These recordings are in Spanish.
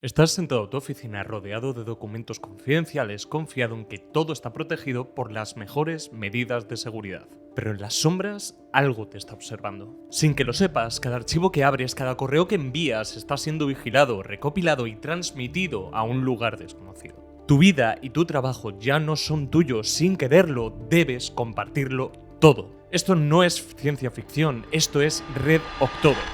Estás sentado en tu oficina rodeado de documentos confidenciales, confiado en que todo está protegido por las mejores medidas de seguridad. Pero en las sombras, algo te está observando. Sin que lo sepas, cada archivo que abres, cada correo que envías está siendo vigilado, recopilado y transmitido a un lugar desconocido. Tu vida y tu trabajo ya no son tuyos. Sin quererlo, debes compartirlo todo. Esto no es ciencia ficción, esto es Red October.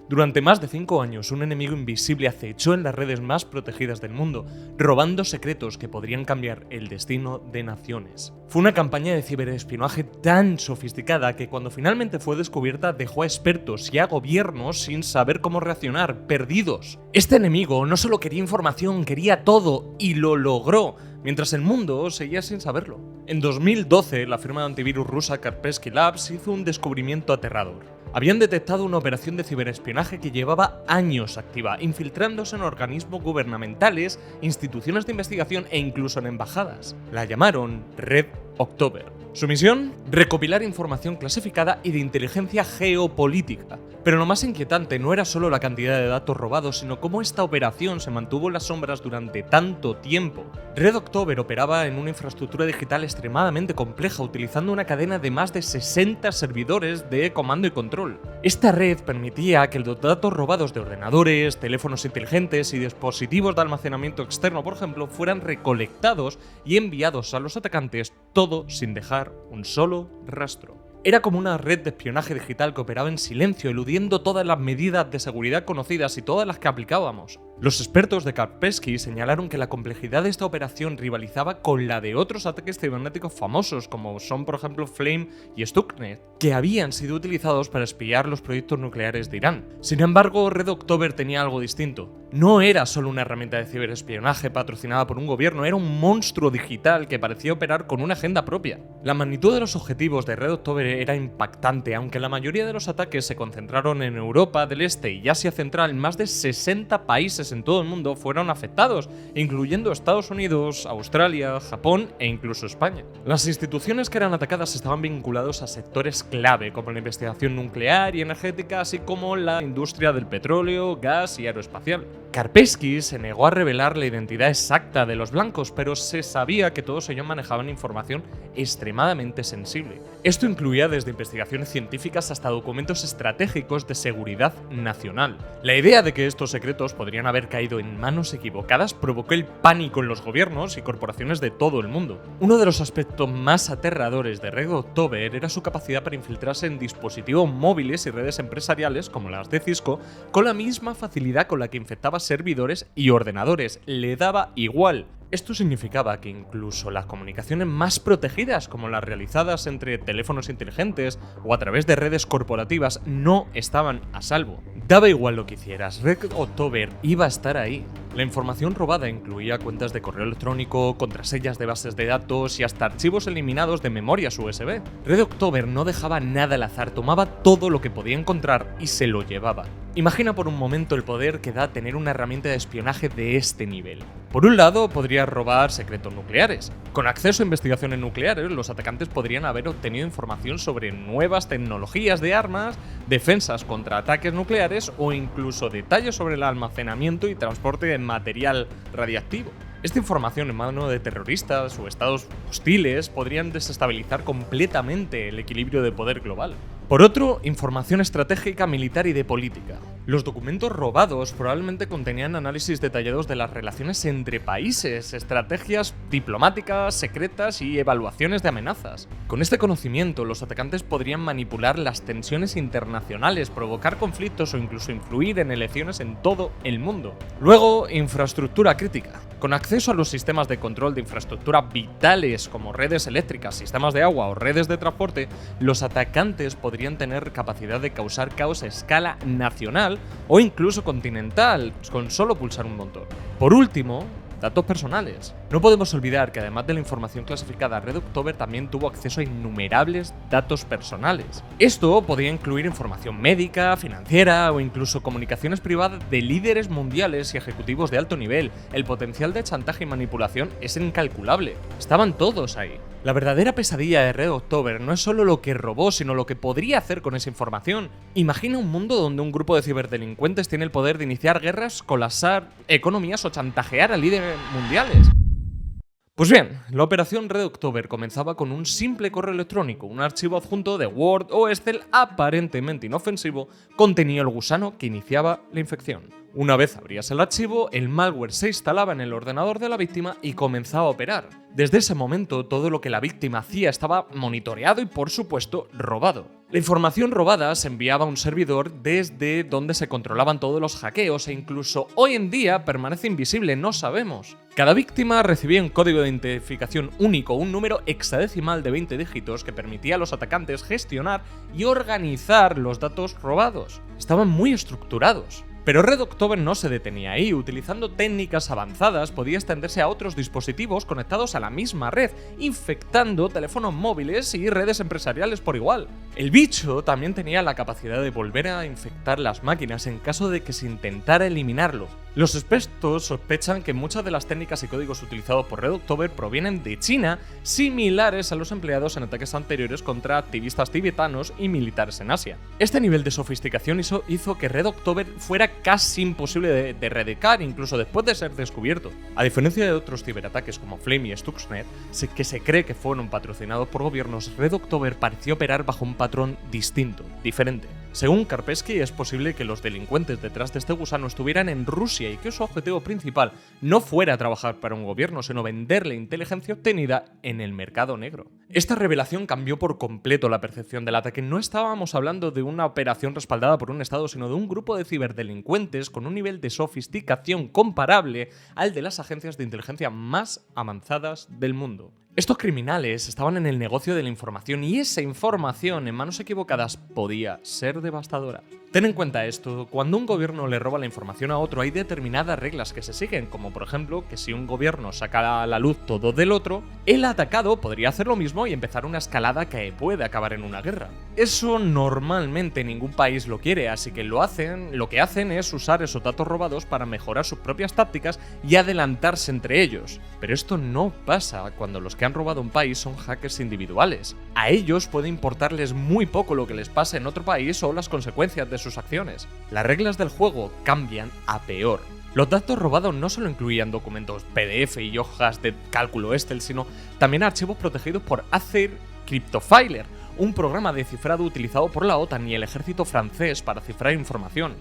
Durante más de 5 años, un enemigo invisible acechó en las redes más protegidas del mundo, robando secretos que podrían cambiar el destino de naciones. Fue una campaña de ciberespionaje tan sofisticada que cuando finalmente fue descubierta dejó a expertos y a gobiernos sin saber cómo reaccionar, perdidos. Este enemigo no solo quería información, quería todo, y lo logró, mientras el mundo seguía sin saberlo. En 2012, la firma de antivirus rusa Kaspersky Labs hizo un descubrimiento aterrador. Habían detectado una operación de ciberespionaje que llevaba años activa, infiltrándose en organismos gubernamentales, instituciones de investigación e incluso en embajadas. La llamaron Red October. Su misión: recopilar información clasificada y de inteligencia geopolítica. Pero lo más inquietante no era solo la cantidad de datos robados, sino cómo esta operación se mantuvo en las sombras durante tanto tiempo. Red October operaba en una infraestructura digital extremadamente compleja, utilizando una cadena de más de 60 servidores de comando y control. Esta red permitía que los datos robados de ordenadores, teléfonos inteligentes y dispositivos de almacenamiento externo, por ejemplo, fueran recolectados y enviados a los atacantes, todo sin dejar un solo rastro. Era como una red de espionaje digital que operaba en silencio, eludiendo todas las medidas de seguridad conocidas y todas las que aplicábamos. Los expertos de Kaspersky señalaron que la complejidad de esta operación rivalizaba con la de otros ataques cibernéticos famosos, como son por ejemplo Flame y Stuxnet, que habían sido utilizados para espiar los proyectos nucleares de Irán. Sin embargo, Red October tenía algo distinto. No era solo una herramienta de ciberespionaje patrocinada por un gobierno, era un monstruo digital que parecía operar con una agenda propia. La magnitud de los objetivos de Red October era impactante, aunque la mayoría de los ataques se concentraron en Europa del Este y Asia Central. Más de 60 países en todo el mundo fueron afectados, incluyendo Estados Unidos, Australia, Japón e incluso España. Las instituciones que eran atacadas estaban vinculadas a sectores clave, como la investigación nuclear y energética, así como la industria del petróleo, gas y aeroespacial. Kaspersky se negó a revelar la identidad exacta de los blancos, pero se sabía que todos ellos manejaban información extremadamente sensible. Esto incluía desde investigaciones científicas hasta documentos estratégicos de seguridad nacional. La idea de que estos secretos podrían haber caído en manos equivocadas provocó el pánico en los gobiernos y corporaciones de todo el mundo. Uno de los aspectos más aterradores de Red October era su capacidad para infiltrarse en dispositivos móviles y redes empresariales como las de Cisco con la misma facilidad con la que infectaba servidores y ordenadores. Le daba igual. Esto significaba que incluso las comunicaciones más protegidas, como las realizadas entre teléfonos inteligentes o a través de redes corporativas, no estaban a salvo. Daba igual lo que hicieras, Red October iba a estar ahí. La información robada incluía cuentas de correo electrónico, contraseñas de bases de datos y hasta archivos eliminados de memorias USB. Red October no dejaba nada al azar, tomaba todo lo que podía encontrar y se lo llevaba. Imagina por un momento el poder que da tener una herramienta de espionaje de este nivel. Por un lado, podrías robar secretos nucleares. Con acceso a investigaciones nucleares, los atacantes podrían haber obtenido información sobre nuevas tecnologías de armas, defensas contra ataques nucleares o incluso detalles sobre el almacenamiento y transporte de material radiactivo. Esta información en manos de terroristas o estados hostiles podrían desestabilizar completamente el equilibrio de poder global. Por otro, información estratégica, militar y de política. Los documentos robados probablemente contenían análisis detallados de las relaciones entre países, estrategias diplomáticas, secretas y evaluaciones de amenazas. Con este conocimiento, los atacantes podrían manipular las tensiones internacionales, provocar conflictos o incluso influir en elecciones en todo el mundo. Luego, infraestructura crítica. Con acceso a los sistemas de control de infraestructura vitales como redes eléctricas, sistemas de agua o redes de transporte, los atacantes podrían tener capacidad de causar caos a escala nacional o incluso continental con solo pulsar un botón. Por último, datos personales. No podemos olvidar que además de la información clasificada, Red October también tuvo acceso a innumerables datos personales. Esto podía incluir información médica, financiera o incluso comunicaciones privadas de líderes mundiales y ejecutivos de alto nivel. El potencial de chantaje y manipulación es incalculable. Estaban todos ahí. La verdadera pesadilla de Red October no es solo lo que robó, sino lo que podría hacer con esa información. Imagina un mundo donde un grupo de ciberdelincuentes tiene el poder de iniciar guerras, colapsar economías o chantajear a líderes mundiales. Pues bien, la operación Red October comenzaba con un simple correo electrónico. Un archivo adjunto de Word o Excel aparentemente inofensivo contenía el gusano que iniciaba la infección. Una vez abrías el archivo, el malware se instalaba en el ordenador de la víctima y comenzaba a operar. Desde ese momento, todo lo que la víctima hacía estaba monitoreado y, por supuesto, robado. La información robada se enviaba a un servidor desde donde se controlaban todos los hackeos e incluso hoy en día permanece invisible, no sabemos. Cada víctima recibía un código de identificación único, un número hexadecimal de 20 dígitos que permitía a los atacantes gestionar y organizar los datos robados. Estaban muy estructurados. Pero Red October no se detenía ahí. Utilizando técnicas avanzadas podía extenderse a otros dispositivos conectados a la misma red, infectando teléfonos móviles y redes empresariales por igual. El bicho también tenía la capacidad de volver a infectar las máquinas en caso de que se intentara eliminarlo. Los expertos sospechan que muchas de las técnicas y códigos utilizados por Red October provienen de China, similares a los empleados en ataques anteriores contra activistas tibetanos y militares en Asia. Este nivel de sofisticación hizo que Red October fuera casi imposible de erradicar, incluso después de ser descubierto. A diferencia de otros ciberataques como Flame y Stuxnet, que se cree que fueron patrocinados por gobiernos, Red October pareció operar bajo un patrón distinto, diferente. Según Kaspersky, es posible que los delincuentes detrás de este gusano estuvieran en Rusia y que su objetivo principal no fuera trabajar para un gobierno, sino vender la inteligencia obtenida en el mercado negro. Esta revelación cambió por completo la percepción del ataque. No estábamos hablando de una operación respaldada por un estado, sino de un grupo de ciberdelincuentes con un nivel de sofisticación comparable al de las agencias de inteligencia más avanzadas del mundo. Estos criminales estaban en el negocio de la información y esa información en manos equivocadas podía ser devastadora. Ten en cuenta esto, cuando un gobierno le roba la información a otro hay determinadas reglas que se siguen, como por ejemplo que si un gobierno saca a la luz todo del otro, el atacado podría hacer lo mismo y empezar una escalada que puede acabar en una guerra. Eso normalmente ningún país lo quiere, así que lo que hacen es usar esos datos robados para mejorar sus propias tácticas y adelantarse entre ellos. Pero esto no pasa cuando los que han robado un país son hackers individuales. A ellos puede importarles muy poco lo que les pase en otro país o las consecuencias de sus acciones. Las reglas del juego cambian a peor. Los datos robados no solo incluían documentos PDF y hojas de cálculo Excel, sino también archivos protegidos por Acer Cryptofiler, un programa de cifrado utilizado por la OTAN y el ejército francés para cifrar información.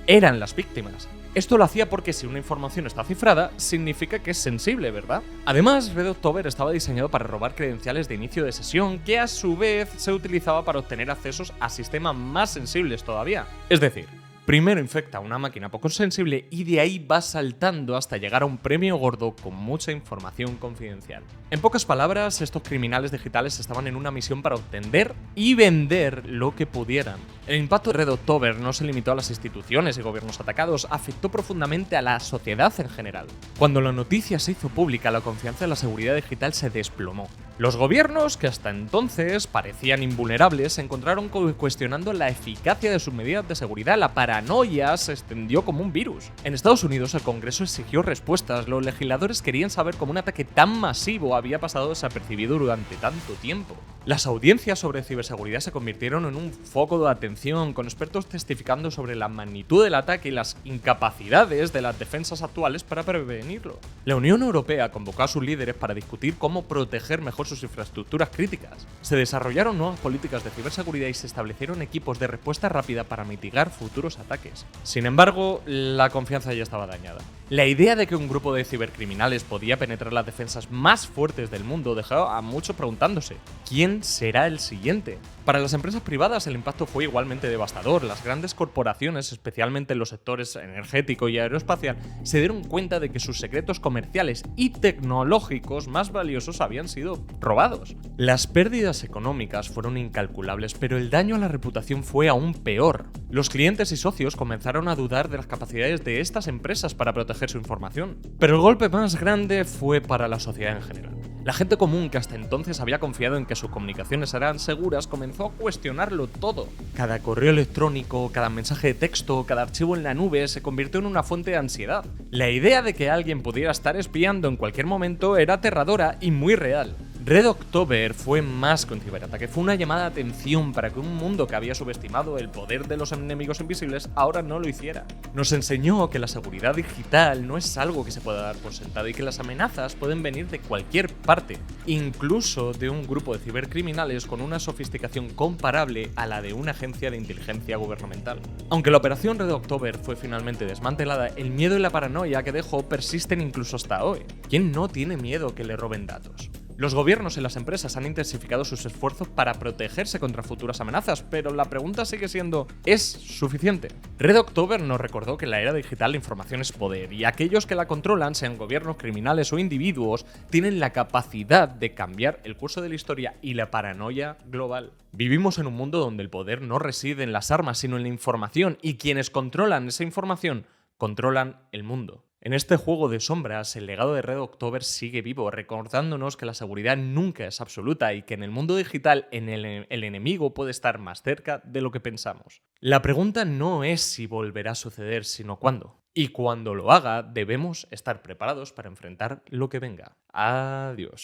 Eran las víctimas. Esto lo hacía porque si una información está cifrada, significa que es sensible, ¿verdad? Además, Red October estaba diseñado para robar credenciales de inicio de sesión, que a su vez se utilizaba para obtener accesos a sistemas más sensibles todavía. Es decir, primero infecta una máquina poco sensible y de ahí va saltando hasta llegar a un premio gordo con mucha información confidencial. En pocas palabras, estos criminales digitales estaban en una misión para obtener y vender lo que pudieran. El impacto de Red October no se limitó a las instituciones y gobiernos atacados, afectó profundamente a la sociedad en general. Cuando la noticia se hizo pública, la confianza en la seguridad digital se desplomó. Los gobiernos, que hasta entonces parecían invulnerables, se encontraron cuestionando la eficacia de sus medidas de seguridad. La paranoia se extendió como un virus. En Estados Unidos, el Congreso exigió respuestas. Los legisladores querían saber cómo un ataque tan masivo había pasado desapercibido durante tanto tiempo. Las audiencias sobre ciberseguridad se convirtieron en un foco de atención, con expertos testificando sobre la magnitud del ataque y las incapacidades de las defensas actuales para prevenirlo. La Unión Europea convocó a sus líderes para discutir cómo proteger mejor sus infraestructuras críticas. Se desarrollaron nuevas políticas de ciberseguridad y se establecieron equipos de respuesta rápida para mitigar futuros ataques. Sin embargo, la confianza ya estaba dañada. La idea de que un grupo de cibercriminales podía penetrar las defensas más fuertes del mundo dejó a muchos preguntándose: ¿quién será el siguiente? Para las empresas privadas el impacto fue igualmente devastador. Las grandes corporaciones, especialmente en los sectores energético y aeroespacial, se dieron cuenta de que sus secretos comerciales y tecnológicos más valiosos habían sido robados. Las pérdidas económicas fueron incalculables, pero el daño a la reputación fue aún peor. Los clientes y socios comenzaron a dudar de las capacidades de estas empresas para proteger su información. Pero el golpe más grande fue para la sociedad en general. La gente común, que hasta entonces había confiado en que sus comunicaciones eran seguras, comenzó a cuestionarlo todo. Cada correo electrónico, cada mensaje de texto, cada archivo en la nube se convirtió en una fuente de ansiedad. La idea de que alguien pudiera estar espiando en cualquier momento era aterradora y muy real. Red October fue más que un ciberataque, fue una llamada de atención para que un mundo que había subestimado el poder de los enemigos invisibles ahora no lo hiciera. Nos enseñó que la seguridad digital no es algo que se pueda dar por sentado y que las amenazas pueden venir de cualquier parte, incluso de un grupo de cibercriminales con una sofisticación comparable a la de una agencia de inteligencia gubernamental. Aunque la operación Red October fue finalmente desmantelada, el miedo y la paranoia que dejó persisten incluso hasta hoy. ¿Quién no tiene miedo que le roben datos? Los gobiernos y las empresas han intensificado sus esfuerzos para protegerse contra futuras amenazas, pero la pregunta sigue siendo, ¿es suficiente? Red October nos recordó que en la era digital la información es poder, y aquellos que la controlan, sean gobiernos, criminales o individuos, tienen la capacidad de cambiar el curso de la historia y la paranoia global. Vivimos en un mundo donde el poder no reside en las armas, sino en la información, y quienes controlan esa información controlan el mundo. En este juego de sombras, el legado de Red October sigue vivo, recordándonos que la seguridad nunca es absoluta y que en el mundo digital el enemigo puede estar más cerca de lo que pensamos. La pregunta no es si volverá a suceder, sino cuándo. Y cuando lo haga, debemos estar preparados para enfrentar lo que venga. Adiós.